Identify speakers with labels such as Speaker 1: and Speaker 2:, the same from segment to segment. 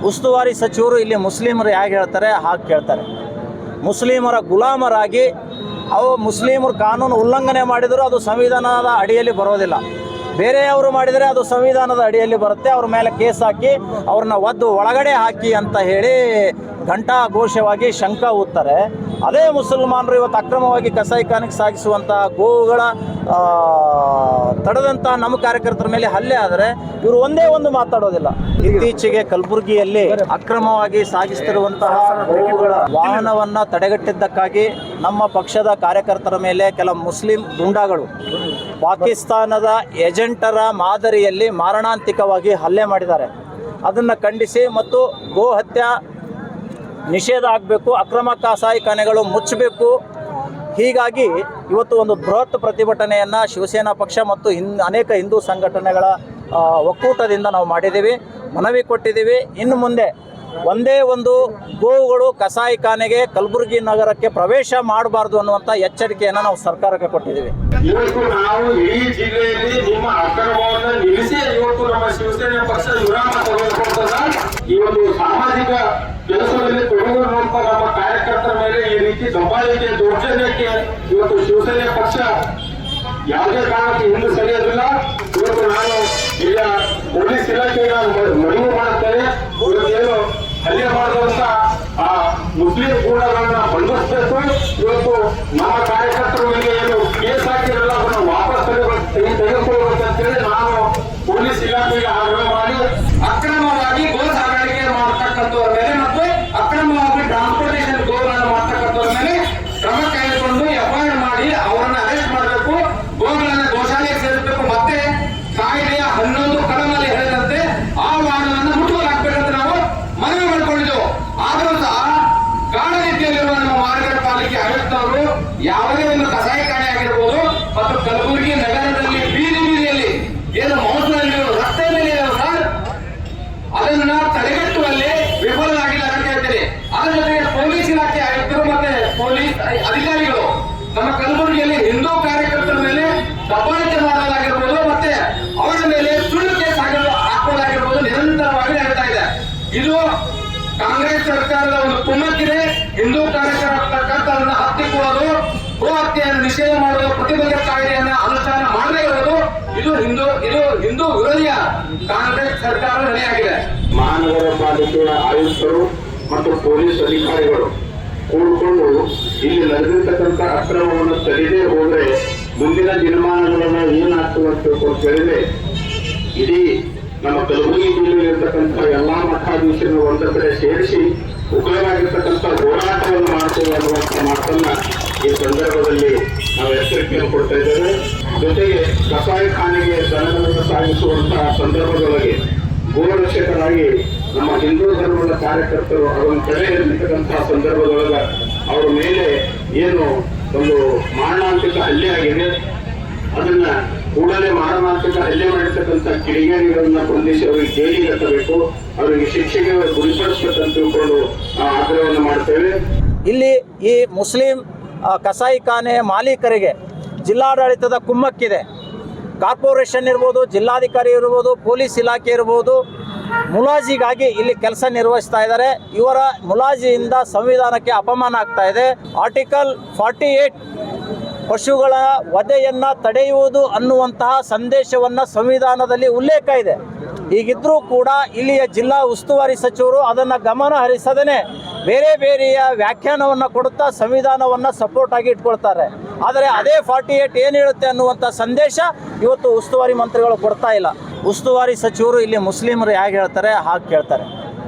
Speaker 1: ಉಸ್ತುವಾರಿ ಸಚಿವರು ಇಲ್ಲಿ ಮುಸ್ಲಿಮರು ಹೇಗೆ ಹೇಳ್ತಾರೆ ಹಾಗೆ ಕೇಳ್ತಾರೆ. ಮುಸ್ಲಿಮರ ಗುಲಾಮರಾಗಿ ಅವು ಮುಸ್ಲಿಮರು ಕಾನೂನು ಉಲ್ಲಂಘನೆ ಮಾಡಿದರೂ ಅದು ಸಂವಿಧಾನದ ಅಡಿಯಲ್ಲಿ ಬರೋದಿಲ್ಲ. ಬೇರೆಯವರು ಮಾಡಿದರೆ ಅದು ಸಂವಿಧಾನದ ಅಡಿಯಲ್ಲಿ ಬರುತ್ತೆ. ಅವ್ರ ಮೇಲೆ ಕೇಸ್ ಹಾಕಿ ಅವ್ರನ್ನ ಒದ್ದು ಒಳಗಡೆ ಹಾಕಿ ಅಂತ ಹೇಳಿ ಘಂಟಾಘೋಷವಾಗಿ ಶಂಕ ಊದ್ತಾರೆ. ಅದೇ ಮುಸಲ್ಮಾನರು ಇವತ್ತು ಅಕ್ರಮವಾಗಿ ಕಸಾಯಿಖಾನೆಗೆ ಸಾಗಿಸುವಂಥ ಗೋವುಗಳ ತಡೆದಂಥ ನಮ್ಮ ಕಾರ್ಯಕರ್ತರ ಮೇಲೆ ಹಲ್ಲೆ ಆದರೆ ಇವರು ಒಂದೇ ಒಂದು ಮಾತಾಡೋದಿಲ್ಲ. ಇತ್ತೀಚೆಗೆ ಕಲಬುರಗಿಯಲ್ಲಿ ಅಕ್ರಮವಾಗಿ ಸಾಗಿಸುತ್ತಿರುವಂತಹ ಗೋವುಗಳ ವಾಹನವನ್ನು ತಡೆಗಟ್ಟಿದ್ದಕ್ಕಾಗಿ ನಮ್ಮ ಪಕ್ಷದ ಕಾರ್ಯಕರ್ತರ ಮೇಲೆ ಕೆಲ ಮುಸ್ಲಿಂ ಗುಂಡಾಗಳು ಪಾಕಿಸ್ತಾನದ ಏಜೆಂಟರ ಮಾದರಿಯಲ್ಲಿ ಮಾರಣಾಂತಿಕವಾಗಿ ಹಲ್ಲೆ ಮಾಡಿದ್ದಾರೆ. ಅದನ್ನು ಖಂಡಿಸಿ ಮತ್ತು ಗೋ ಹತ್ಯೆ ನಿಷೇಧ ಆಗಬೇಕು, ಅಕ್ರಮ ಕಸಾಯಿಖಾನೆಗಳು ಮುಚ್ಚಬೇಕು. ಹೀಗಾಗಿ ಇವತ್ತು ಒಂದು ಬೃಹತ್ ಪ್ರತಿಭಟನೆಯನ್ನು ಶಿವಸೇನಾ ಪಕ್ಷ ಮತ್ತು ಅನೇಕ ಹಿಂದೂ ಸಂಘಟನೆಗಳ ಒಕ್ಕೂಟದಿಂದ ನಾವು ಮಾಡಿದ್ದೀವಿ, ಮನವಿ ಕೊಟ್ಟಿದ್ದೀವಿ. ಇನ್ನು ಮುಂದೆ ಒಂದೇ ಒಂದು ಗೋವುಗಳು ಕಸಾಯಿಖಾನೆಗೆ ಕಲಬುರಗಿ ನಗರಕ್ಕೆ ಪ್ರವೇಶ ಮಾಡಬಾರ್ದು ಅನ್ನುವಂಥ ಎಚ್ಚರಿಕೆಯನ್ನು ನಾವು ಸರ್ಕಾರಕ್ಕೆ ಕೊಟ್ಟಿದ್ದೀವಿ.
Speaker 2: ಇವತ್ತು ನಾವು ಇಡೀ ಜಿಲ್ಲೆಯಲ್ಲಿ ನಿಮ್ಮ ಅಕ್ರಮವನ್ನು ನಿಲ್ಲಿಸಿ ಇವತ್ತು ನಮ್ಮ ಶಿವಸೇನಾ ಪಕ್ಷ ವಿರಾಮ ತೆಗೆದುಕೊಂಡಾಗ ಈ ಒಂದು ಸಾಮಾಜಿಕ ಕೆಲಸದಲ್ಲಿ ತೊಡಗಿರುವಂತ ನಮ್ಮ ಕಾರ್ಯಕರ್ತರ ಮೇಲೆ ಈ ರೀತಿ ದಬ್ಬಾಳಿಕೆ ದೌರ್ಜನ್ಯಕ್ಕೆ ಇವತ್ತು ಶಿವಸೇನಾ ಪಕ್ಷ ಯಾವುದೇ ಕಾರಣಕ್ಕೆ ಹಿಂದೆ ಸರಿಯೋದಿಲ್ಲ. ಇವತ್ತು ನಾನು ಈಗ ಪೊಲೀಸ್ ಇಲಾಖೆಗೆ ಮನವಿ ಮಾಡುತ್ತೇನೆ. ಇವತ್ತೇನು ಹಲ್ಲೆ ಮಾಡಿದಂತ ಆ ಮುಸ್ಲಿಂ ಗೂಂಡಾಗಳನ್ನ ಬಂಧಿಸಬೇಕು. ಇವತ್ತು ನಮ್ಮ ಕಾರ್ಯಕರ್ತರ ಮೇಲೆ ಏನು ಕೇಸ್ ಹಾಕಿರಲ್ಲ ಅದನ್ನು ವಾಪಸ್ ತೆಗೆದುಕೊಳ್ಳಬೇಕಂತೇಳಿ ನಾನು ಪೊಲೀಸ್ ಇಲಾಖೆಗೆ ಆಗ್ರಹ ಮಾಡಿ
Speaker 3: ಅಕ್ರಮವಾಗಿ ಗೋ ಸಾಗಾಣಿಕೆ ಮಾಡ್ತಕ್ಕಂಥವ್ರ ಮೇಲೆ ಮತ್ತು ಅಕ್ರಮವಾಗಿ ಟ್ರಾನ್ಸ್ಪೋರ್ಟೇಷನ್ ಗೋಗಳನ್ನು ಮಾಡ್ತಕ್ಕಂಥವ್ರ ಮೇಲೆ ಕ್ರಮ ಕೈಗೊಂಡು ಎಫ್ಐಆರ್ ಮಾಡಿ ಅವರನ್ನ ಅರೆಸ್ಟ್ ಮಾಡಬೇಕು, ಗೋಗಳನ್ನ ಗೋಶಾಲೆಗೆ ಸೇರಿಸಬೇಕು. ಮತ್ತೆ ಕಾಯ್ದೆಯ 11 ಕಲಮಲ್ಲಿ ಹೇಳಿದಂತೆ ಆ ವಾಹನವನ್ನು ಮುಟ್ಟುಗೋಲಾಗಬೇಕಂತ ನಾವು ಮನವಿ ಮಾಡಿಕೊಂಡಿದ್ದೆವು. ಆದರೂ ಸಹ ಗಾಢ ರೀತಿಯಲ್ಲಿರುವ ನಮ್ಮ ಮಹಾನಗರ ಪಾಲಿಕೆ ಆಯುಕ್ತರು ಯಾವುದೇ ಒಂದು ಕಸಾಯಿಖಾನೆ ಆಗಿರ್ಬೋದು ಮತ್ತು ಕಲಬುರಗಿ ನಗರದಲ್ಲಿ ಬೀದಿಯಲ್ಲಿ ಏನು ಮೌಸದಲ್ಲಿ ರಸ್ತೆ ಮೇಲೆ ಸರ್ ಅದನ್ನ ತಡೆಗಟ್ಟುವಲ್ಲಿ ವಿಫಲರಾಗಿದ್ದಾರೆ ಅಂತ ಹೇಳ್ತೀನಿ. ಅದರ ಜೊತೆಗೆ ಪೊಲೀಸ್ ಇಲಾಖೆ ಆಯುಕ್ತರು ಮತ್ತೆ ಪೊಲೀಸ್ ಅಧಿಕಾರಿಗಳು ನಮ್ಮ ಕಲಬುರಗಿಯಲ್ಲಿ ಹಿಂದೂ ಕಾರ್ಯಕರ್ತರ ಮೇಲೆ ದಬ್ಬಾಳಿಕೆ ಮಾಡೋದಾಗಿರ್ಬೋದು ಮತ್ತೆ ಅವರ ಮೇಲೆ ಸುಳ್ಳು ಕೇಸ್ ಹಾಕೋದಾಗಿರ್ಬೋದು ನಿರಂತರವಾಗಿ ನಡೀತಾ ಇದೆ. ಇದು ಕಾಂಗ್ರೆಸ್ ಸರ್ಕಾರದ ಒಂದು ಕುಮ್ಮಕ್ಕಿದೆ. ಹಿಂದೂ ಕಾರ್ಯಕರ್ತರನ್ನ ಹತ್ತಿಕ್ಕುವುದು, ಗೋ ಹತ್ಯೆಯನ್ನು ನಿಷೇಧ ಮಾಡುವ ಪ್ರತಿಬಂಧಕ ಕಾಯ್ದೆಯನ್ನ ಅನುಷ್ಠಾನ ಮಾಡದೇ ಇರುವುದು ಇದು ಹಿಂದೂ ವಿರೋಧಿಯ ಕಾಂಗ್ರೆಸ್ ಸರ್ಕಾರ ನಡೆಯಾಗಿದೆ.
Speaker 2: ಮಹಾನಗರ ಪಾಲಿಕೆಯ ಆಯುಕ್ತರು ಮತ್ತು ಪೊಲೀಸ್ ಅಧಿಕಾರಿಗಳು ಕೂಡಿಕೊಂಡು ಇಲ್ಲಿ ನಡೆದಿರ್ತಕ್ಕಂಥ ಅಕ್ರಮವನ್ನು ತಡೆದೇ ಹೋದ್ರೆ ಮುಂದಿನ ದಿನಮಾನಗಳನ್ನ ಏನಾಗ್ತದೆ ಅಂತ ಹೇಳಿದ್ರೆ ಇಡೀ ನಮ್ಮ ಕಲಬುರಗಿ ಜಿಲ್ಲೆಯಲ್ಲಿರ್ತಕ್ಕಂಥ ಎಲ್ಲಾ ಮಠಾಧೀಶರನ್ನು ಒಂದ ಕಡೆ ಸೇರಿಸಿ ಉಗ್ರವಾಗಿರ್ತಕ್ಕಂಥ ಹೋರಾಟವನ್ನು ಮಾಡ್ತೇವೆ ಅನ್ನುವಂಥ ಮಾತನ್ನ ಈ ಸಂದರ್ಭದಲ್ಲಿ ನಾವು ಎಚ್ಚರಿಕೆಯನ್ನು ಕೊಡ್ತಾ ಇದ್ದೇವೆ. ಜೊತೆಗೆ ಕಸಾಯಿಖಾನೆಗೆ ದನಗಳನ್ನು ಸಾಗಿಸುವಂತಹ ಸಂದರ್ಭದೊಳಗೆ ಗೋರಕ್ಷಕರಾಗಿ ನಮ್ಮ ಹಿಂದೂ ಧರ್ಮದ ಕಾರ್ಯಕರ್ತರು ಅದೊಂದು ಕಡೆ ಇರತಕ್ಕಂತಹ ಸಂದರ್ಭದೊಳಗ ಅವರ ಮೇಲೆ ಏನು ಒಂದು ಮಾರಣಾಂತಿಕ ಹಲ್ಲೆ ಆಗಿದೆ, ಅದನ್ನ ಕೂಡಲೇ ಮಾರಣಾಂತಿಕ ಹಲ್ಲೆ ಮಾಡಿರ್ತಕ್ಕಂಥ ಕಿಡಿಗೇಡಿಗಳನ್ನ ಬಂಧಿಸಿ ಅವರಿಗೆ ಜೈಲಿಗೆ ಹತ್ತಬೇಕು, ಅವರಿಗೆ ಶಿಕ್ಷೆಗೆ ಗುರಿಪಡಿಸಬೇಕಂತ ತಿಳ್ಕೊಂಡು ಆಗ್ರಹವನ್ನು ಮಾಡ್ತೇವೆ.
Speaker 1: ಇಲ್ಲಿ ಈ ಮುಸ್ಲಿಂ ಕಸಾಯಿಖಾನೆ ಮಾಲೀಕರಿಗೆ ಜಿಲ್ಲಾಡಳಿತದ ಕುಮ್ಮಕ್ಕಿದೆ. ಕಾರ್ಪೊರೇಷನ್ ಇರ್ಬೋದು, ಜಿಲ್ಲಾಧಿಕಾರಿ ಇರ್ಬೋದು, ಪೊಲೀಸ್ ಇಲಾಖೆ ಇರ್ಬೋದು, ಮುಲಾಜಿಗಾಗಿ ಇಲ್ಲಿ ಕೆಲಸ ನಿರ್ವಹಿಸ್ತಾ ಇದ್ದಾರೆ. ಇವರ ಮುಲಾಜಿಯಿಂದ ಸಂವಿಧಾನಕ್ಕೆ ಅಪಮಾನ ಆಗ್ತಾ ಇದೆ. ಆರ್ಟಿಕಲ್ 48 ಪಶುಗಳ ವಧೆಯನ್ನು ತಡೆಯುವುದು ಅನ್ನುವಂತಹ ಸಂದೇಶವನ್ನು ಸಂವಿಧಾನದಲ್ಲಿ ಉಲ್ಲೇಖ ಇದೆ. ಹೀಗಿದ್ದರೂ ಕೂಡ ಇಲ್ಲಿಯ ಜಿಲ್ಲಾ ಉಸ್ತುವಾರಿ ಸಚಿವರು ಅದನ್ನು ಗಮನ ಹರಿಸದೇ ಬೇರೆ ಬೇರೆಯ ವ್ಯಾಖ್ಯಾನವನ್ನು ಕೊಡುತ್ತಾ ಸಂವಿಧಾನವನ್ನು ಸಪೋರ್ಟ್ ಆಗಿ ಇಟ್ಕೊಳ್ತಾರೆ. ಆದರೆ ಅದೇ 48 ಏನು ಹೇಳುತ್ತೆ ಅನ್ನುವಂಥ ಸಂದೇಶ ಇವತ್ತು ಉಸ್ತುವಾರಿ ಮಂತ್ರಿಗಳು ಕೊಡ್ತಾ ಇಲ್ಲ. ಉಸ್ತುವಾರಿ ಸಚಿವರು ಇಲ್ಲಿ ಮುಸ್ಲಿಮರು ಹೇಗೆ ಹೇಳ್ತಾರೆ ಹಾಗೆ ಕೇಳ್ತಾರೆ.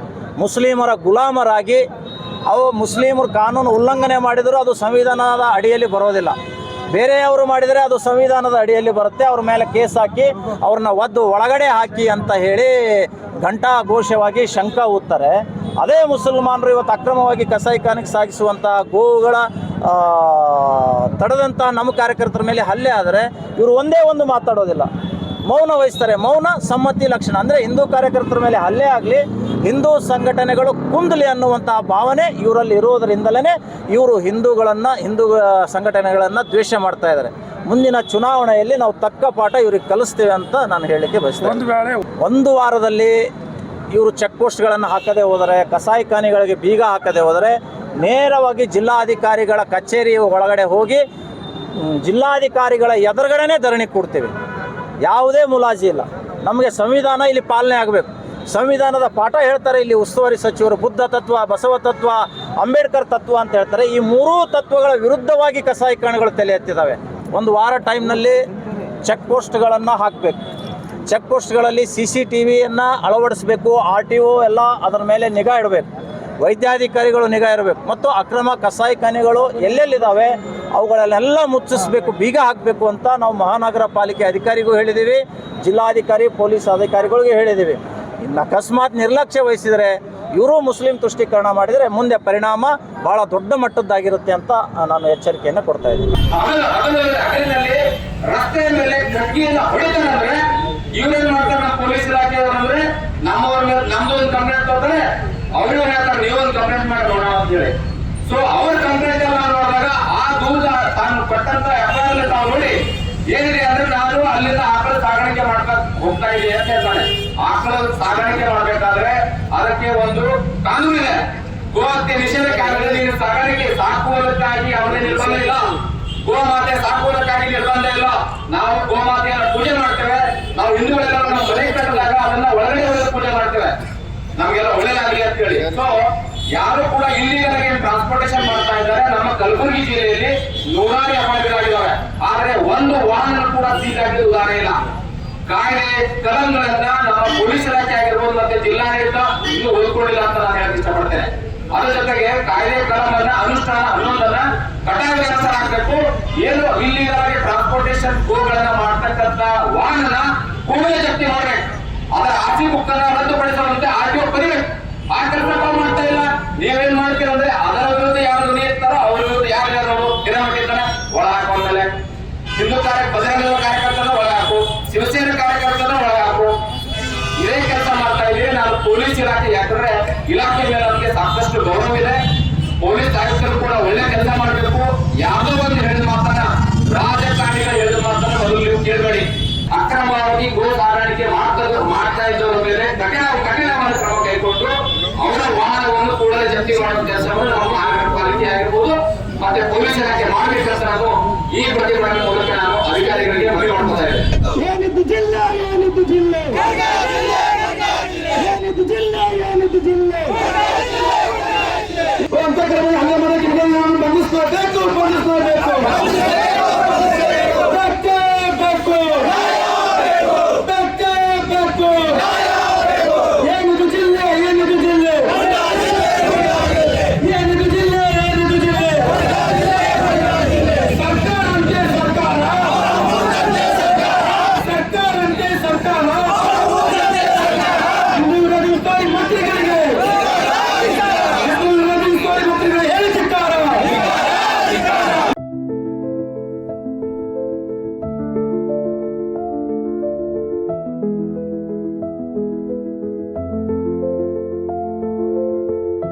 Speaker 1: ಮುಸ್ಲಿಮರ ಗುಲಾಮರಾಗಿ ಅವು ಮುಸ್ಲಿಮರು ಕಾನೂನು ಉಲ್ಲಂಘನೆ ಮಾಡಿದರೂ ಅದು ಸಂವಿಧಾನದ ಅಡಿಯಲ್ಲಿ ಬರೋದಿಲ್ಲ. ಬೇರೆಯವರು ಮಾಡಿದರೆ ಅದು ಸಂವಿಧಾನದ ಅಡಿಯಲ್ಲಿ ಬರುತ್ತೆ. ಅವ್ರ ಮೇಲೆ ಕೇಸ್ ಹಾಕಿ ಅವ್ರನ್ನ ಒದ್ದು ಒಳಗಡೆ ಹಾಕಿ ಅಂತ ಹೇಳಿ ಘಂಟಾಘೋಷವಾಗಿ ಶಂಕ ಊದ್ತಾರೆ. ಅದೇ ಮುಸಲ್ಮಾನರು ಇವತ್ತು ಅಕ್ರಮವಾಗಿ ಕಸಾಯಿಖಾನೆಗೆ ಸಾಗಿಸುವಂಥ ಗೋವುಗಳ ತಡೆದಂಥ ನಮ್ಮ ಕಾರ್ಯಕರ್ತರ ಮೇಲೆ ಹಲ್ಲೆ ಆದರೆ ಇವರು ಒಂದೇ ಒಂದು ಮಾತಾಡೋದಿಲ್ಲ, ಮೌನ ವಹಿಸ್ತಾರೆ. ಮೌನ ಸಮ್ಮತಿ ಲಕ್ಷಣ. ಅಂದರೆ ಹಿಂದೂ ಕಾರ್ಯಕರ್ತರ ಮೇಲೆ ಹಲ್ಲೆ ಆಗಲಿ, ಹಿಂದೂ ಸಂಘಟನೆಗಳು ಕುಂದಲಿ ಅನ್ನುವಂತಹ ಭಾವನೆ ಇವರಲ್ಲಿ ಇರುವುದರಿಂದಲೇ ಇವರು ಹಿಂದೂ ಸಂಘಟನೆಗಳನ್ನು ದ್ವೇಷ ಮಾಡ್ತಾ ಇದ್ದಾರೆ. ಮುಂದಿನ ಚುನಾವಣೆಯಲ್ಲಿ ನಾವು ತಕ್ಕ ಪಾಠ ಇವ್ರಿಗೆ ಕಲಿಸ್ತೇವೆ ಅಂತ ನಾನು ಹೇಳಲಿಕ್ಕೆ ಬಯಸ್ತೇನೆ.
Speaker 4: ಒಂದು ವೇಳೆ
Speaker 1: ಒಂದು ವಾರದಲ್ಲಿ ಇವರು ಚೆಕ್ ಪೋಸ್ಟ್ಗಳನ್ನು ಹಾಕದೆ ಹೋದರೆ, ಕಸಾಯಿಖಾನೆಗಳಿಗೆ ಬೀಗ ಹಾಕದೆ ಹೋದರೆ ನೇರವಾಗಿ ಜಿಲ್ಲಾಧಿಕಾರಿಗಳ ಕಚೇರಿ ಒಳಗಡೆ ಹೋಗಿ ಜಿಲ್ಲಾಧಿಕಾರಿಗಳ ಎದುರುಗಡೆನೇ ಧರಣಿ ಕೊಡ್ತೀವಿ. ಯಾವುದೇ ಮುಲಾಜಿ ಇಲ್ಲ. ನಮಗೆ ಸಂವಿಧಾನ ಇಲ್ಲಿ ಪಾಲನೆ ಆಗಬೇಕು. ಸಂವಿಧಾನದ ಪಾಠ ಹೇಳ್ತಾರೆ ಇಲ್ಲಿ ಉಸ್ತುವಾರಿ ಸಚಿವರು, ಬುದ್ಧ ತತ್ವ, ಬಸವ ತತ್ವ, ಅಂಬೇಡ್ಕರ್ ತತ್ವ ಅಂತ ಹೇಳ್ತಾರೆ. ಈ ಮೂರೂ ತತ್ವಗಳ ವಿರುದ್ಧವಾಗಿ ಕಸಾಯಿಖಾನೆಗಳು ತಲೆ ಎತ್ತಿದ್ದಾವೆ. ಒಂದು ವಾರ ಟೈಮ್ನಲ್ಲಿ ಚೆಕ್ ಪೋಸ್ಟ್ಗಳನ್ನು ಹಾಕಬೇಕು. ಚೆಕ್ ಪೋಸ್ಟ್ಗಳಲ್ಲಿ CCTV ಅಳವಡಿಸಬೇಕು. RTO ಎಲ್ಲ ಅದರ ಮೇಲೆ ನಿಗಾ ಇಡಬೇಕು. ವೈದ್ಯಾಧಿಕಾರಿಗಳು ನಿಗಾ ಇರಬೇಕು. ಮತ್ತು ಅಕ್ರಮ ಕಸಾಯಿಖಾನೆಗಳು ಎಲ್ಲೆಲ್ಲಿದ್ದಾವೆ ಅವುಗಳನ್ನೆಲ್ಲ ಮುಚ್ಚಿಸಬೇಕು, ಬೀಗ ಹಾಕಬೇಕು ಅಂತ ನಾವು ಮಹಾನಗರ ಪಾಲಿಕೆ ಅಧಿಕಾರಿಗೂ ಹೇಳಿದ್ದೀವಿ, ಜಿಲ್ಲಾಧಿಕಾರಿ ಪೊಲೀಸ್ ಅಧಿಕಾರಿಗಳಿಗೂ ಹೇಳಿದ್ದೀವಿ. ಇನ್ನು ಅಕಸ್ಮಾತ್ ನಿರ್ಲಕ್ಷ್ಯ ವಹಿಸಿದರೆ ಇವರು ಮುಸ್ಲಿಂ ತುಷ್ಟೀಕರಣ ಮಾಡಿದರೆ ಮುಂದೆ ಪರಿಣಾಮ ಭಾಳ ದೊಡ್ಡ ಮಟ್ಟದ್ದಾಗಿರುತ್ತೆ ಅಂತ ನಾನು ಎಚ್ಚರಿಕೆಯನ್ನು ಕೊಡ್ತಾ ಇದ್ದೀನಿ.
Speaker 3: ಹಗಲಿನಲ್ಲಿ ರಸ್ತೆಯ ಮೇಲೆ ಕಟ್ಟಿಗೆಯನ್ನು ಹೊಡಿತಾರಂದ್ರೆ ಇವ್ರೇನ್ ಮಾಡ್ತಾರೆ, ನಮ್ಮ ಪೊಲೀಸ್ ಇಲಾಖೆಯವರು ಅಂದ್ರೆ ನಮ್ಮವ್ರ ಮೇಲೆ ನಮ್ದು ಒಂದು ಕಂಪ್ಲೇಂಟ್ ತಗೋತಾರೆ, ಅವರು ಹೇಳ್ತಾರೆ ನೀವೊಂದು ಕಂಪ್ಲೇಂಟ್ ಮಾಡಿ ನೋಡೋಣ ಅಂತ ಹೇಳಿ. ಸೊ ಅವ್ರ ಕಂಪ್ಲೇಂಟ್ ಎಲ್ಲ ನೋಡಿದಾಗ ಆ ದೂರ ತಾನು ಕೊಟ್ಟಂತ FIR ತಾವು ನೋಡಿ ಏನಿದೆ ಅಂದ್ರೆ ನಾನು ಅಲ್ಲಿಂದ ಆಕಳ ಸಾಗಾಣಿಕೆ ಮಾಡ್ತಾ ಹೋಗ್ತಾ ಇದ್ದೀನಿ ಅಂತ ಹೇಳ್ತಾನೆ. ಆಕಳ ಸಾಗಾಣಿಕೆ ಮಾಡ್ಬೇಕಾದ್ರೆ ಅದಕ್ಕೆ ಒಂದು ಕಾನೂನು ಇದೆ. ಗೋಹತ್ಯೆ ನಿಷೇಧ ಕಾಯ್ದೆ ಸಾಗಾಣಿಕೆ ಸಾಕುವುದಕ್ಕಾಗಿ ಅವರೇ ನಿರ್ಬಂಧ ಇಲ್ಲ, ಗೋಮಾತೆ ಸಾಕುವುದಕ್ಕಾಗಿ ನಿರ್ಬಂಧ ಇಲ್ಲ. ನಾವು ಗೋಮಾತೆಯನ್ನು ಪೂಜೆ ಮಾಡ್ತೇವೆ. ನಾವು ಹಿಂದೂಗಳೆಲ್ಲ ನಮ್ಮ ಮನೆ ಕಟ್ಟಿದಾಗ ಅದನ್ನ ಒಳಗಡೆ ಪೂಜೆ ಮಾಡ್ತೇವೆ, ನಮ್ಗೆಲ್ಲ ಒಳ್ಳೇದಾಗಲಿ ಅಂತ ಹೇಳಿ. ಸೊ ಯಾರು ಕೂಡ ಇಲ್ಲಿಗಲ್ ಆಗಿ ಟ್ರಾನ್ಸ್ಪೋರ್ಟೇಷನ್ ಮಾಡ್ತಾ ಇದ್ದಾರೆ. ನಮ್ಮ ಕಲಬುರಗಿ ಜಿಲ್ಲೆಯಲ್ಲಿ 100 ಅಪರಾಧಗಳಾಗಿದ್ದಾವೆ, ಆದರೆ ಒಂದು ವಾಹನ ಕೂಡ ಸೀಲ್ ಆಗಿದ್ದು ಉದಾಹರಣೆ ಇಲ್ಲ. ಕಾಯ್ದೆ ಕಲಂಗಳಿಂದ ನಮ್ಮ ಪೊಲೀಸ್ ಇಲಾಖೆ ಆಗಿರ್ಬೋದು ಮತ್ತೆ ಜಿಲ್ಲಾಡಳಿತ ಇನ್ನೂ ಓದ್ಕೊಂಡಿಲ್ಲ ಅಂತ ನಾನು ಹೇಳಕ್ ಇಷ್ಟಪಡ್ತೇನೆ. ಅದ್ರ ಜೊತೆಗೆ ಕಾಯ್ದೆ ಕಲಂಗಳನ್ನ ಅನುಷ್ಠಾನ ಅನ್ನೋದನ್ನ ಕಡ್ಡಾಯವಾಗಿ ಆಗಬೇಕು. ಏನು ಇಲ್ಲಿಗಲ್ ಆಗಿ ಟ್ರಾನ್ಸ್ಪೋರ್ಟೇಷನ್ ಗೋಗಳನ್ನ ಮಾಡ್ತಕ್ಕಂತ ವಾಹನ ಕೂಡಲೇ ಜಪ್ತಿ ಮಾಡ್ಬೇಕು. ಅದರ RC ಬುಕ್ ಅನ್ನ ರದ್ದುಪಡಿಸುವಂತೆ RTO ಬರೀಬೇಕು. ಆ ಕೆಲಸ ತಾವು ಮಾಡ್ತಾ ಇಲ್ಲ. ನೀವೇನ್ ಮಾಡ್ತೀರಂದ್ರೆ ಅದರ ವಿರುದ್ಧ ಯಾರು ಧ್ವನಿ ಎತ್ತಾರೋ ಅವ್ರ ವಿರುದ್ಧ ಯಾರು ಗಿಡಮಟ್ಟಿರ್ತಾನೆ ಒಳ ಹಾಕೊಂಡ್ಮೇಲೆ ಹಿಂದೂ ಬಜರಂಗ ಕಾರ್ಯಕರ್ತನ ಒಳ ಹಾಕು, ಶಿವಸೇನೆ ಕಾರ್ಯಕರ್ತನ ಒಳ ಹಾಕು. ಇದೇ ಕೆಲಸ ಮಾಡ್ತಾ ಇದ್ದೀವಿ. ನಾನು ಪೊಲೀಸ್ ಇಲಾಖೆ, ಯಾಕಂದ್ರೆ ಇಲಾಖೆ ಮೇಲೆ ನಮಗೆ ಸಾಕಷ್ಟು ಗೌರವ ಇದೆ. ಪೊಲೀಸ್ ಆಯುಕ್ತರು ಕೂಡ ಒಳ್ಳೆ ಕೆಲಸ ಮಾಡಬೇಕು. ಯಾವುದೋ ಒಂದು ಹೇಳಿದ ಮಾತನ್ನ, ರಾಜಕಾರಣಿಗಳು ಹೇಳಿದ ಮಾತನ್ನ ಮೊದಲು ನೀವು ಕೇಳಬೇಡಿ. ಅಕ್ರಮವಾಗಿ ಗೋ ಸಾಗಾಣಿಕೆ ಮಾಡ್ತಾ ಇದ್ದವರ ಮೇಲೆ ಕಠಿಣವಾದ ಕ್ರಮ ಕೈಗೊಂಡು ಅವರ ವಾಹನವನ್ನು ಕೂಡಲೇ ಜಪ್ತಿ ಮಾಡುವ ಕೆಲಸವನ್ನು ನಾವು ಮಹಾನಗರ ಪಾಲಿಕೆ ಆಗಿರ್ಬೋದು ಮತ್ತೆ ಪೊಲೀಸ್ ಇಲಾಖೆ ಮಾಡಬೇಕಂತ ನಾವು ಈ ಪ್ರತಿಭಟನೆ ಮೂಲಕ ನಾನು ಅಧಿಕಾರಿಗಳಿಗೆ ಮನವಿ ಮಾಡ್ತಾ ಇದ್ದೇನೆ.
Speaker 4: ಏನಿದ್ದು ಜಿಲ್ಲೆ, ಏನಿದ್ದು ಜಿಲ್ಲೆ, ಏನಿದ್ದು ಜಿಲ್ಲೆ, ಏನಿದ್ದು ಜಿಲ್ಲೆ, ಹಂಗೆ ಮಾಡಕ್ಕೆ ಬಂಧಿಸಬೇಕು.